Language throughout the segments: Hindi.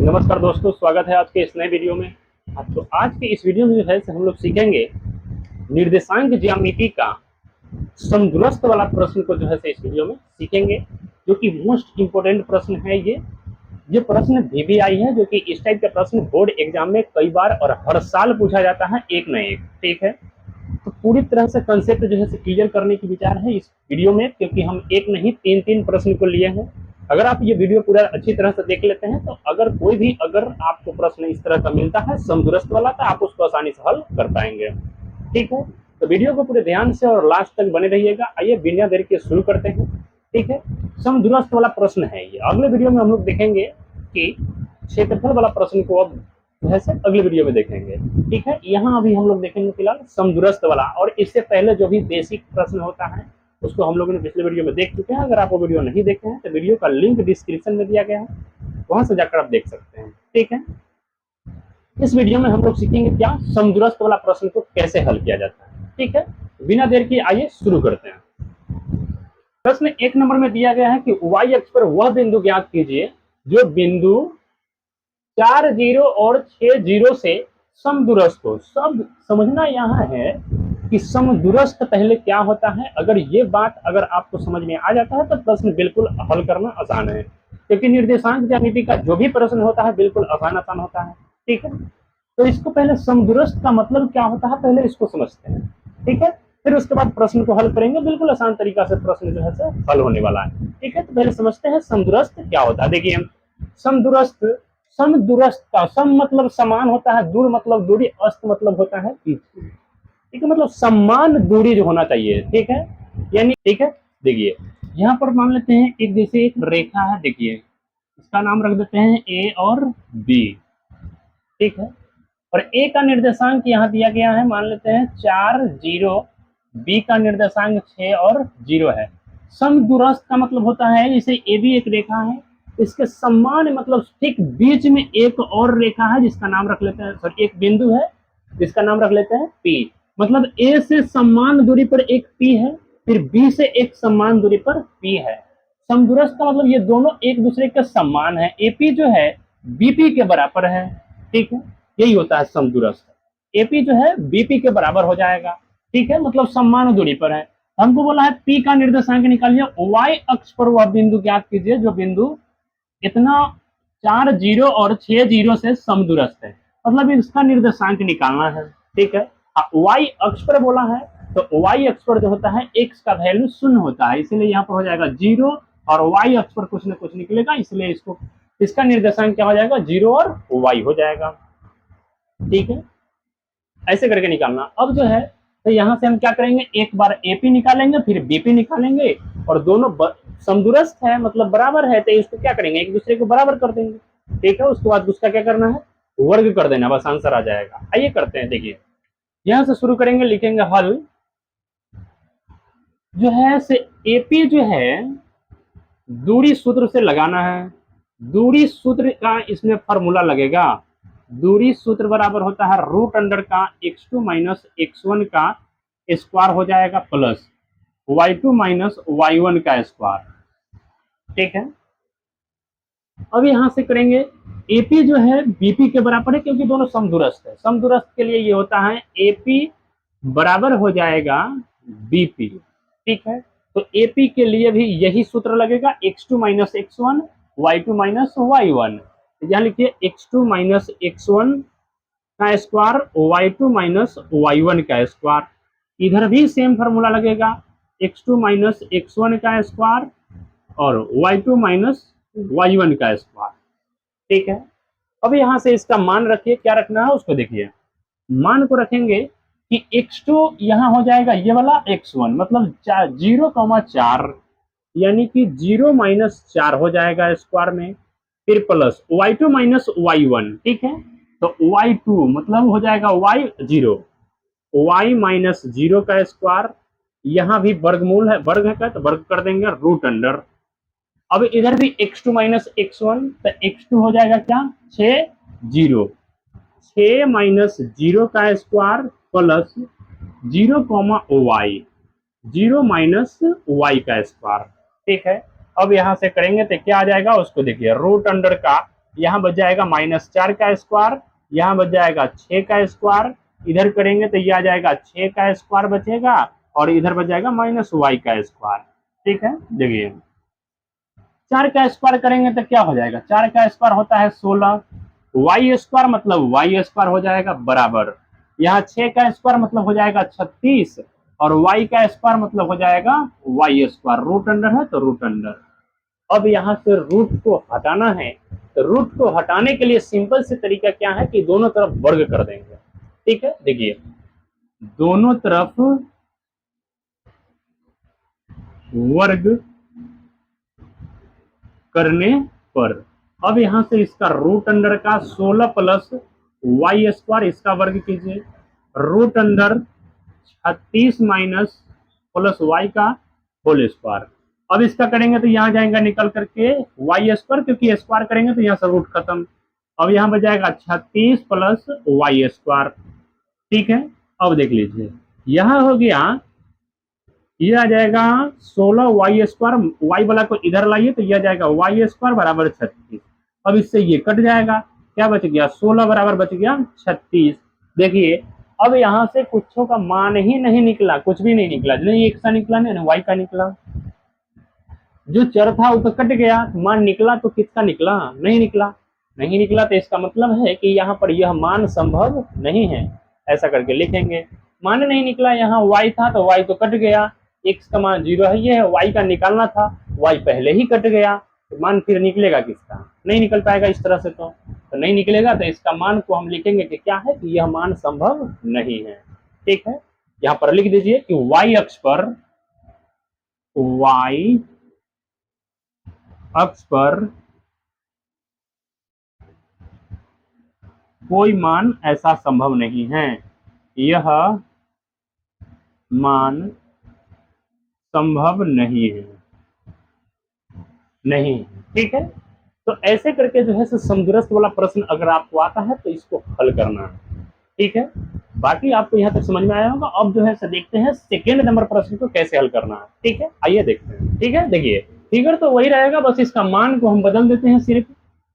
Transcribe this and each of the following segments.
नमस्कार दोस्तों, स्वागत है आज के इस नए वीडियो में। तो आज के इस वीडियो में जो है हम लोग सीखेंगे निर्देशांक ज्यामिति का समदूरस्थ वाला प्रश्न को जो है इस वीडियो में सीखेंगे, जो कि मोस्ट इम्पोर्टेंट प्रश्न है। ये प्रश्न VBI है, जो कि इस टाइप का प्रश्न बोर्ड एग्जाम में कई बार और हर साल पूछा जाता है, एक न एक। ठीक है, तो पूरी तरह से कंसेप्ट जो है क्लियर करने की विचार है इस वीडियो में, क्योंकि हम एक नहीं तीन प्रश्न को लिए हैं। अगर आप ये वीडियो पूरा अच्छी तरह से देख लेते हैं तो अगर आपको प्रश्न इस तरह का मिलता है समदूरस्थ वाला, तो आप उसको आसानी से हल कर पाएंगे। ठीक है, तो वीडियो को पूरे ध्यान से और लास्ट तक बने रहिएगा। आइए बिना देर के शुरू करते हैं। ठीक है, समदूरस्थ वाला प्रश्न है ये। अगले वीडियो में हम लोग देखेंगे कि क्षेत्रफल वाला प्रश्न को अब जैसे अगले वीडियो में देखेंगे। ठीक है, यहाँ अभी हम लोग देखेंगे फिलहाल समदूरस्थ वाला, और इससे पहले जो भी बेसिक प्रश्न होता है उसको हम लोगों ने पिछले वीडियो में देख चुके हैं। अगर आप वो वीडियो नहीं देखे हैं तो वीडियो का लिंक डिस्क्रिप्शन में दिया गया है, वहां से जाकर आप देख सकते हैं। ठीक है, इस वीडियो में हम लोग सीखेंगे क्या समदूरस्थ वाला प्रश्न को कैसे हल किया जाता है। ठीक है, बिना देर के आइए शुरू करते हैं। प्रश्न 1 नंबर में दिया गया है कि y अक्ष पर वह बिंदु ज्ञात कीजिए जो बिंदु 4 0 और 6 0 से समदूरस्थ हो। सब समझना यहाँ है कि समदूरस्थ पहले क्या होता है। अगर ये बात आपको समझ में आ जाता है तो प्रश्न बिल्कुल हल करना आसान है, क्योंकि निर्देशांक ज्यामिति का जो भी प्रश्न होता है बिल्कुल आसान होता है। ठीक है, तो इसको पहले समदूरस्थ का मतलब क्या होता है पहले इसको समझते हैं। ठीक है, फिर उसके बाद प्रश्न को हल करेंगे। बिल्कुल आसान तरीका से प्रश्न जो है हल होने वाला है। ठीक है, तो पहले समझते हैं समदूरस्थ क्या होता है। देखिए, समदूरस्थ का सम मतलब समान होता है, दूर मतलब दूरी, अस्त मतलब होता है पीछे। ठीक है, मतलब समान दूरी जो होना चाहिए। ठीक है, यानी ठीक है, देखिए यहाँ पर मान लेते हैं एक जैसे एक रेखा है। देखिए इसका नाम रख देते हैं A और B। ठीक है, और A का निर्देशांक यहाँ दिया गया है, मान लेते हैं 4 0, B का निर्देशांक 6 और 0 है। समदूरस्थ का मतलब होता है जैसे AB एक रेखा है, इसके समान मतलब ठीक बीच में एक और रेखा है जिसका नाम रख लेते हैं, सॉरी एक बिंदु है जिसका नाम रख लेते हैं P। मतलब A से समान दूरी पर एक P है, फिर B से एक समान दूरी पर P है। समदूरस्थ का मतलब ये दोनों एक दूसरे के समान है। AP जो है BP के बराबर है। ठीक है, यही होता है समदूरस्थ। AP जो है BP के बराबर हो जाएगा। ठीक है, मतलब समान दूरी पर है। हमको बोला है P का निर्देशांक निकालिए, Y अक्ष पर वह बिंदु ज्ञात कीजिए जो बिंदु इतना 4 0 और 6 0 से समदूरस्थ है। मतलब इसका निर्देशांक निकालना है। ठीक है, Y अक्ष पर बोला है तो Y अक्ष पर जो होता है x का वैल्यू 0 होता है, इसलिए यहाँ पर हो जाएगा 0, और Y अक्ष पर कुछ न कुछ निकलेगा, इसलिए इसका निर्देशांक क्या हो जाएगा 0 और Y हो जाएगा। ठीक है, ऐसे करके निकालना। अब जो है तो यहाँ से हम क्या करेंगे, एक बार AP निकालेंगे फिर BP निकालेंगे, और दोनों समदूरस्थ है मतलब बराबर है, तो इसको क्या करेंगे एक दूसरे को बराबर कर देंगे। ठीक है, उसके बाद उसका क्या करना है वर्ग कर देना, बस आंसर आ जाएगा। आइए करते हैं। देखिए यहाँ से शुरू करेंगे, लिखेंगे हल जो है से AP जो है दूरी सूत्र से लगाना है। दूरी सूत्र का इसमें फॉर्मूला लगेगा। दूरी सूत्र बराबर होता है √अंडर का x2 माइनस x1 का स्क्वायर हो जाएगा प्लस y2 माइनस y1 का स्क्वायर। ठीक है, अब यहां से करेंगे AP जो है BP के बराबर है, क्योंकि दोनों समदूरस्थ है। समदूरस्थ के लिए ये होता है AP बराबर हो जाएगा BP। ठीक है, तो AP के लिए भी यही सूत्र लगेगा, x2 minus x1 y2 minus y1। यहाँ लिखिए x2 माइनस x1 का स्क्वायर y2 माइनस y1 का स्क्वायर। इधर भी सेम फॉर्मूला लगेगा, x2 माइनस x1 का स्क्वायर और y2 माइनस y1 का स्क्वायर। ठीक है, अब यहाँ से इसका मान रखिए, क्या रखना है उसको देखिए। मान को रखेंगे कि x2 यहाँ हो जाएगा ये वाला x1, मतलब 0,4, यानी कि 0 माइनस 4 हो जाएगा स्क्वायर में, फिर प्लस y2 माइनस y1। ठीक है, तो y2 मतलब हो जाएगा y0, y माइनस 0 का स्क्वायर, यहाँ भी वर्गमूल है, वर्ग है का तो वर्ग कर देंगे √अंडर। अब इधर भी x2 माइनस x1, तो x2 हो जाएगा क्या 6 माइनस 0 का square plus 0 y, 0 minus y का स्क्वायर। ठीक है, अब यहां से करेंगे तो क्या आ जाएगा उसको देखिए, √अंडर का यहाँ बच जाएगा -4 का स्क्वायर, यहाँ बच जाएगा 6 का स्क्वायर, इधर करेंगे तो ये आ जाएगा 6 का स्क्वायर बचेगा और इधर बच जाएगा -y का स्क्वायर। ठीक है, देखिए 4 का स्क्वायर करेंगे तो क्या हो जाएगा, 4 का स्क्वायर होता है 16, y स्क्वायर मतलब y स्क्वायर हो जाएगा बराबर, यहाँ 6 का स्क्वायर मतलब हो जाएगा 36 और y का स्क्वायर मतलब हो जाएगा y स्क्वायर, रूट अंडर है तो रूट अंडर। अब यहाँ से रूट को हटाना है, तो रूट को हटाने के लिए सिंपल से तरीका क्या है कि दोनों तरफ वर्ग कर देंगे। ठीक है, देखिए दोनों तरफ वर्ग करने पर अब यहाँ से इसका रूट अंडर का 16 प्लस वाई स्क्वायर इसका वर्ग कीजिए, root under 36 minus plus y का होल स्क्वायर। अब इसका करेंगे तो यहाँ जाएगा निकल करके वाई स्क्वायर, क्योंकि स्क्वायर करेंगे तो यहाँ से रूट खत्म। अब यहाँ बच जाएगा 36 प्लस वाई स्क्वायर। ठीक है, अब देख लीजिए यहाँ हो गया, ये आ जाएगा 16 वाई स्क्वायर, वाई वाला को इधर लाइए तो ये आ जाएगा वाई स्क्वायर बराबर 36। अब इससे ये कट जाएगा, क्या बच गया 16 बराबर बच गया 36। देखिए अब यहाँ से कुछों का मान ही नहीं निकला, कुछ भी नहीं निकला, नहीं एक्स का निकला नहीं वाई का निकला, जो चर था वो तो कट गया, मान निकला तो किसका निकला, नहीं निकला, नहीं निकला तो इसका मतलब है कि यहाँ पर यह मान संभव नहीं है। ऐसा करके लिखेंगे, मान नहीं निकला, यहाँ y था तो y तो कट गया, x का मान 0 है, ये है y का निकालना था, y पहले ही कट गया, तो मान फिर निकलेगा किसका, नहीं निकल पाएगा इस तरह से, तो नहीं निकलेगा, तो इसका मान को हम लिखेंगे कि क्या है कि यह मान संभव नहीं है। ठीक है, यहाँ पर लिख दीजिए कि y अक्ष पर कोई मान ऐसा संभव नहीं है, यह मान संभव नहीं है, नहीं। ठीक है, तो ऐसे करके जो है समदूरस्थ वाला प्रश्न अगर आपको आता है तो इसको हल करना है। ठीक है, बाकी आपको यहाँ तक समझ में आया होगा। अब जो है देखते हैं सेकेंड नंबर प्रश्न को कैसे हल करना है। ठीक है, आइए देखते हैं। ठीक है, देखिए फिगर तो वही रहेगा, बस इसका मान को हम बदल देते हैं सिर्फ,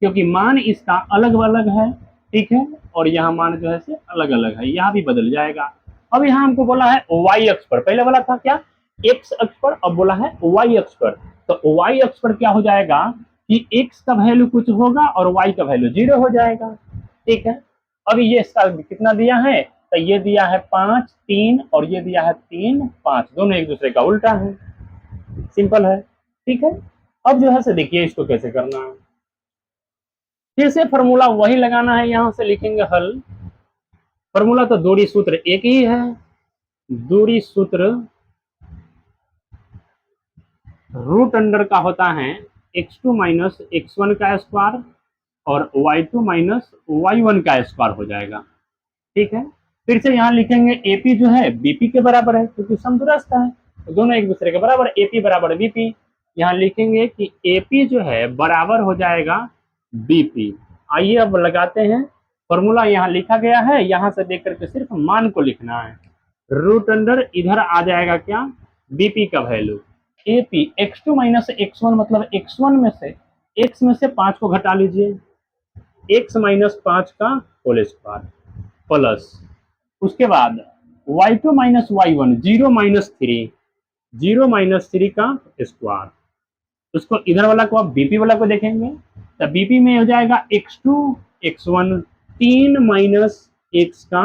क्योंकि मान इसका अलग अलग है। ठीक है, और यहाँ मान जो है अलग अलग है, यहाँ भी बदल जाएगा। अब यहाँ हमको बोला है वाई अक्ष पर, पहले वाला था क्या एक्स अक्ष पर, अब बोला है वाई अक्ष पर, तो वाई अक्ष पर क्या हो जाएगा कि x का वैल्यू कुछ होगा और y का वैल्यू 0 हो जाएगा। ठीक है, अब ये इसका कितना दिया है, तो ये दिया है 5 3 और ये दिया है 3 5, दोनों एक दूसरे का उल्टा है, सिंपल है। ठीक है, अब जो है देखिए इसको कैसे करना है, फिर से फॉर्मूला वही लगाना है, यहां से लिखेंगे हल। फॉर्मूला तो दूरी सूत्र एक ही है, दूरी सूत्र रूट अंडर का होता है x2 माइनस x1 का स्क्वायर और y2 माइनस y1 का स्क्वायर हो जाएगा। ठीक है, फिर से यहाँ लिखेंगे AP जो है BP के बराबर है, क्योंकि समदूरस्थ है, तो दोनों एक दूसरे के बराबर, AP बराबर BP। यहाँ लिखेंगे कि AP जो है बराबर हो जाएगा BP। आइए अब लगाते हैं फॉर्मूला, यहाँ लिखा गया है, यहाँ से देख करके सिर्फ मान को लिखना है। रूट अंडर इधर आ जाएगा क्या BP का value, AP x2 minus x1 मतलब x1 में से x में से 5 को घटा लीजिए, x माइनस 5 का होल स्क्वायर प्लस उसके बाद y2 माइनस y1 0 माइनस 3 का स्क्वायर, उसको इधर वाला को अब BP वाला को देखेंगे, तो BP में हो जाएगा x2 x1 3 माइनस x का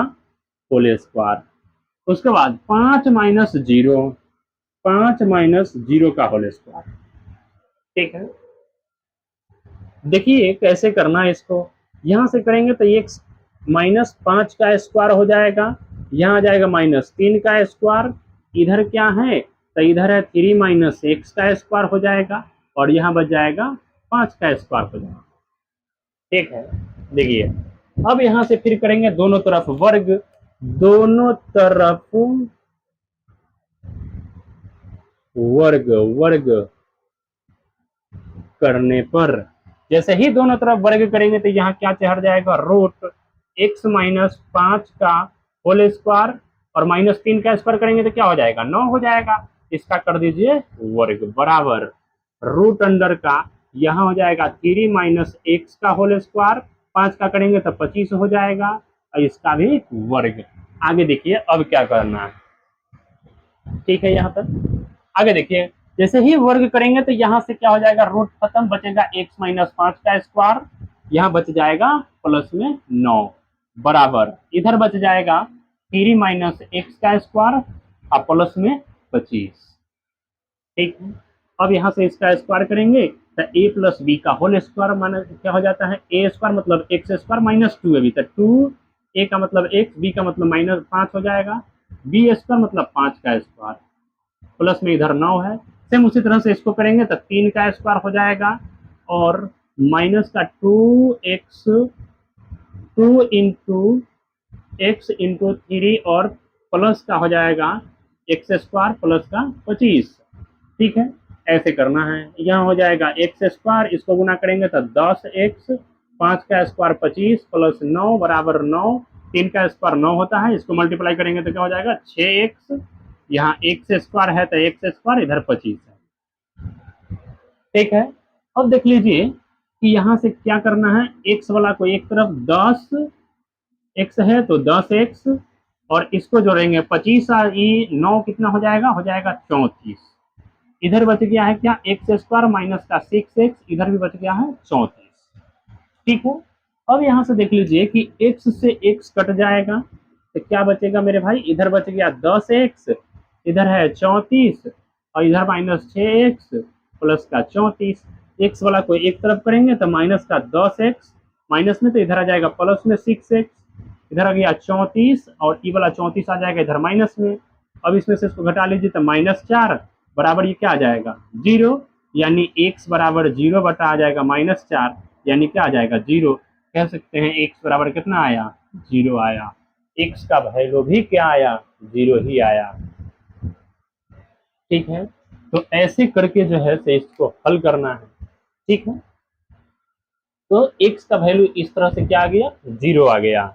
होल स्क्वायर, उसके बाद 5 माइनस 0 का होल स्क्वायर। ठीक है, देखिए कैसे करना है इसको, यहां से करेंगे तो x माइनस 5 का स्क्वायर हो जाएगा, यहाँ आ जाएगा -3 का स्क्वायर, इधर क्या है तो इधर है 3 माइनस x का स्क्वायर हो जाएगा और यहाँ बच जाएगा 5 का स्क्वायर हो जाएगा। ठीक है, देखिए अब यहाँ से फिर करेंगे दोनों तरफ वर्ग, दोनों तरफ वर्ग करने पर, जैसे ही दोनों तरफ वर्ग करेंगे तो यहाँ क्या चढ़ जाएगा, रूट x माइनस 5 का होल स्क्वायर और -3 का स्क्वायर करेंगे तो क्या हो जाएगा 9 हो जाएगा, इसका कर दीजिए वर्ग बराबर रूट अंडर का यहाँ हो जाएगा 3 माइनस एक्स का होल स्क्वायर, 5 का करेंगे तो 25 हो जाएगा, और इसका भी वर्ग। आगे देखिए अब क्या करना है, ठीक है। यहाँ तक आगे देखिए, जैसे ही वर्ग करेंगे तो यहाँ से क्या हो जाएगा, रूट खत्म, बचेगा एक्स माइनस 5 का स्क्वायर, यहाँ बच जाएगा प्लस में 9 बराबर, इधर बच जाएगा 3 माइनस एक्स का स्क्वायर और प्लस में 25, ठीक है। अब यहाँ से इसका स्क्वायर करेंगे तो ए प्लस बी का होल स्क्वायर माना क्या हो जाता है, ए स्क्वायर मतलब एक्स स्क्वायर माइनस 2 अभी तक, 2 ए का मतलब एक्स, बी का मतलब माइनस 5 हो जाएगा, बी स्क्वायर मतलब 5 का स्क्वायर, प्लस में इधर 9 है। सेम उसी तरह से इसको करेंगे तो 3 का स्क्वायर हो जाएगा, और माइनस का 2x 2 इंटू एक्स इंटू 3 और प्लस का हो जाएगा एक्स स्क्वायर प्लस का 25, ठीक है। ऐसे करना है, यहाँ हो जाएगा एक्स स्क्वायर, इसको गुना करेंगे तो 10x, 5 का स्क्वायर 25 प्लस 9 बराबर 9, 3 का स्क्वायर 9 होता है, इसको मल्टीप्लाई करेंगे तो क्या हो जाएगा 6x, यहाँ एक्स स्क्वायर है तो एक्स स्क्वायर, इधर 25 है, ठीक है। अब देख लीजिए कि यहाँ से क्या करना है, एक्स वाला को एक तरफ 10x है तो 10x, और इसको जोड़ेंगे 25 और ये 9 कितना हो जाएगा 34, इधर बच गया है क्या एक्स स्क्वायर माइनस का 6x, इधर भी बच गया है 34, ठीक है। अब यहाँ से देख लीजिए कि x से x कट जाएगा तो क्या बचेगा मेरे भाई, इधर बच गया 10x, इधर है 34 और इधर माइनस 6x प्लस का 34, x वाला को एक तरफ करेंगे तो माइनस का 10x, माइनस में तो इधर आ जाएगा प्लस में 6x, इधर आ गया 34 और ई वाला 34 आ जाएगा इधर माइनस में। अब इसमें से इसको घटा लीजिए तो -4 बराबर ये क्या आ जाएगा 0, यानी x बराबर 0 बटा आ जाएगा -4, यानी क्या आ जाएगा 0। कह सकते हैं x बराबर कितना आया 0 आया, x का वैल्यू भी क्या आया 0 ही आया, ठीक है। तो ऐसे करके जो है से इसको हल करना है, ठीक है। तो x का वैल्यू इस तरह से क्या आ गया 0 आ गया,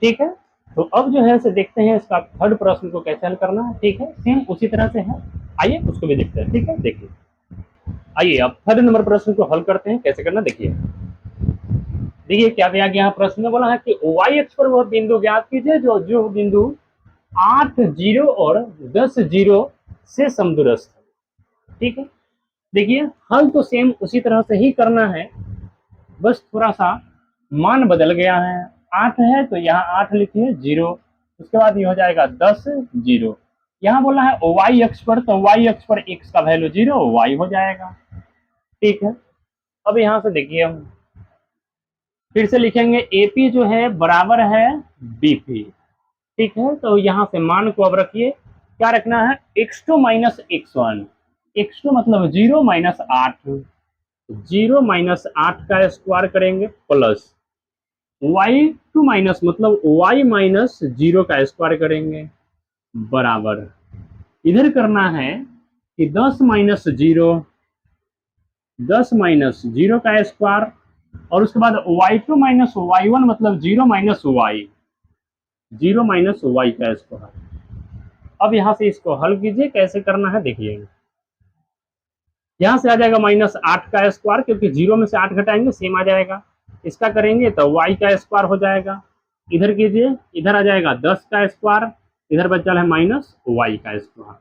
ठीक है। तो अब जो है से देखते हैं इसका थर्ड प्रश्न को कैसे हल करना है, ठीक है। सेम उसी तरह से है, आइए उसको भी देखते हैं, ठीक है। देखिए आइए अब थर्ड नंबर प्रश्न को हल करते हैं, कैसे करना देखिए। देखिए क्या दिया गया प्रश्न में, बोला है कि y अक्ष पर वह बिंदु ज्ञात कीजिए जो बिंदु 8 0 और 10 0 से समदूरस्थ है, ठीक है। देखिए हल तो सेम उसी तरह से ही करना है, बस थोड़ा सा मान बदल गया है, 8 है तो यहाँ 8 लिखिए 0, उसके बाद ये हो जाएगा 10 0, यहाँ बोला है y अक्ष पर, तो y अक्ष पर x का वैल्यू 0 y हो जाएगा, ठीक है। अब यहाँ से देखिए हम फिर से लिखेंगे AP जो है बराबर है BP, ठीक है। तो यहाँ से मान को अब रखिए, क्या रखना है x2 माइनस x1, x2 मतलब 0 माइनस 8, 0 माइनस 8 का स्क्वायर करेंगे प्लस y2 माइनस मतलब y माइनस 0 का स्क्वायर करेंगे बराबर, इधर करना है कि 10 माइनस 0, 10 माइनस 0 का स्क्वायर, और उसके बाद y2 माइनस y1 मतलब 0 माइनस y, 0 माइनस y का स्क्वायर। अब यहाँ से इसको हल कीजिए, कैसे करना है देखिए, यहाँ से आ जाएगा -8 का स्क्वायर, क्योंकि 0 में से 8 घटाएंगे सेम आ जाएगा, इसका करेंगे तो y का स्क्वायर हो जाएगा, इधर कीजिए, इधर आ जाएगा 10 का स्क्वायर, इधर बचा है -y का स्क्वायर,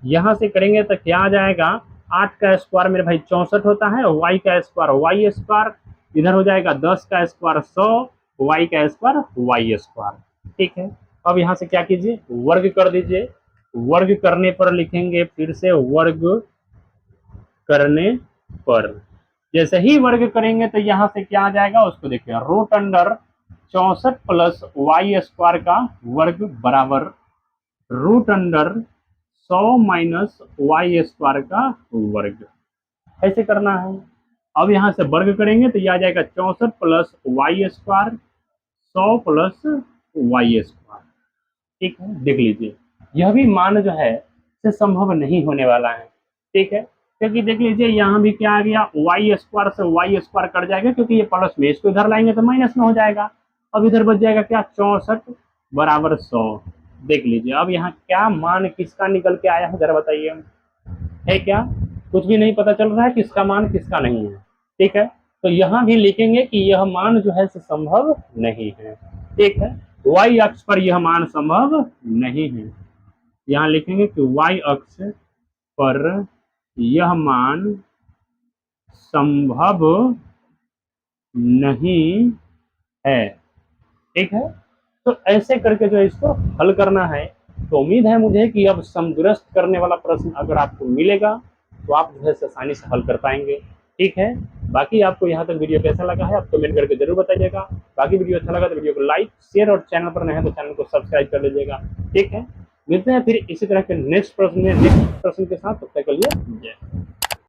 यहाँ से करेंगे तो क्या आ जाएगा 8 का स्क्वायर मेरे भाई 64 होता है, y का स्क्वायर y स्क्वायर, इधर हो जाएगा 10 का स्क्वायर 100, y का स्क्वायर y स्क्वायर, ठीक है। अब यहाँ से क्या कीजिए वर्ग कर दीजिए, वर्ग करने पर लिखेंगे फिर से वर्ग करने पर, जैसे ही वर्ग करेंगे तो यहाँ से क्या आ जाएगा उसको देखिए, root under 64 plus y square का वर्ग बराबर root under 100 minus y square का वर्ग, ऐसे करना है। अब यहाँ से वर्ग करेंगे तो यह आ जाएगा 64 plus y square 100 plus y square, ठीक है। देख लीजिए यह भी मान जो है से संभव नहीं होने वाला है, ठीक है, क्योंकि देख लीजिए यहाँ भी क्या आ गया y स्क्वायर से y स्क्वायर कट जाएगा, क्योंकि ये प्लस में, इसको इधर लाएंगे तो माइनस में हो जाएगा। अब इधर बच जाएगा क्या 64 बराबर 100, देख लीजिए अब यहाँ क्या मान किसका निकल के आया है जरा बताइए, है क्या कुछ भी नहीं पता चल रहा है किसका मान किसका नहीं है, ठीक है। तो यहाँ भी लिखेंगे कि यह मान जो है संभव नहीं है। ठीक है, y अक्ष पर यह मान संभव नहीं है। यहाँ लिखेंगे कि y अक्ष पर यह मान संभव नहीं है। ठीक है, तो ऐसे करके जो इसको हल करना है। तो उम्मीद है मुझे कि अब समदुरस्त करने वाला प्रश्न अगर आपको मिलेगा तो आप जो है आसानी से हल कर पाएंगे। ठीक है, बाकी आपको यहाँ तक वीडियो कैसा लगा है आप कमेंट करके जरूर बताइएगा। बाकी वीडियो अच्छा लगा तो वीडियो को लाइक शेयर और चैनल पर नए हैं तो चैनल को सब्सक्राइब कर लीजिएगा। ठीक है, मिलते हैं फिर इसी तरह के नेक्स्ट प्रश्न के साथ, तब तक के लिए जय।